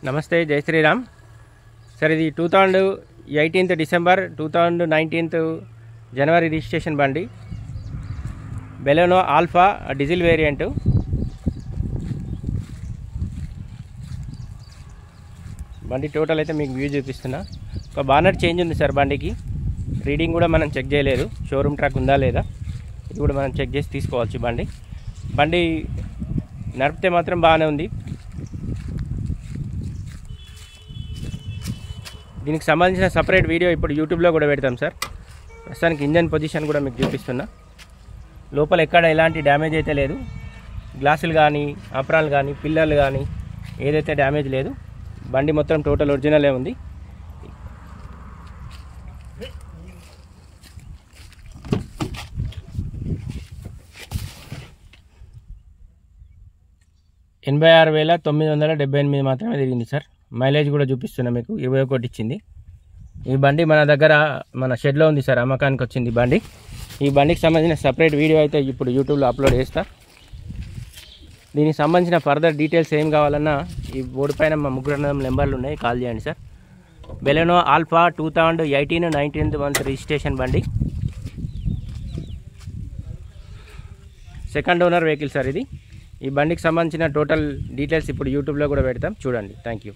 నమస్తే, జై శ్రీరామ్ సార్. ఇది 2018 డిసెంబర్ 2019 జనవరి రిజిస్ట్రేషన్ బండి, బెలెనో ఆల్ఫా డీజిల్ వేరియంట్. బండి టోటల్ అయితే మీకు వ్యూ చూపిస్తున్నా. ఒక బానర్ చేంజ్ ఉంది సార్ బండికి. రీడింగ్ కూడా మనం చెక్ చేయలేదు, షోరూమ్ ట్రాక్ ఉందా లేదా ఇది కూడా మనం చెక్ చేసి తీసుకోవచ్చు. బండి నడిపితే మాత్రం బాగానే ఉంది. దీనికి సంబంధించిన సపరేట్ వీడియో ఇప్పుడు యూట్యూబ్లో కూడా పెడతాం సార్. ప్రస్తుతానికి ఇంజన్ పొజిషన్ కూడా మీకు చూపిస్తున్నా. లోపల ఎక్కడ ఎలాంటి డ్యామేజ్ అయితే లేదు. గ్లాసులు కానీ, అప్రాలు కానీ, పిల్లర్లు కానీ ఏదైతే డ్యామేజ్ లేదు. బండి మొత్తం టోటల్ ఒరిజినలే ఉంది. $86,978 మాత్రమే తిరిగింది సార్. మైలేజ్ కూడా చూపిస్తున్నా మీకు, 21 ఇచ్చింది. ఈ బండి మన దగ్గర మన షెడ్లో ఉంది సార్, అమ్మకానికి వచ్చింది బండి. ఈ బండికి సంబంధించిన సపరేట్ వీడియో అయితే ఇప్పుడు యూట్యూబ్లో అప్లోడ్ చేస్తా. దీనికి సంబంధించిన ఫర్దర్ డీటెయిల్స్ ఏం కావాలన్నా ఈ బోర్డు పైన మా 3 నెంబర్లు ఉన్నాయి, కాల్ చేయండి sir. Baleno alpha 2018-19 month registration బండి, సెకండ్ ఓనర్ వెహికల్ సార్ ఇది. ఈ బండికి సంబంధించిన టోటల్ డీటెయిల్స్ ఇప్పుడు యూట్యూబ్లో కూడా పెడతాం, చూడండి. Thank you.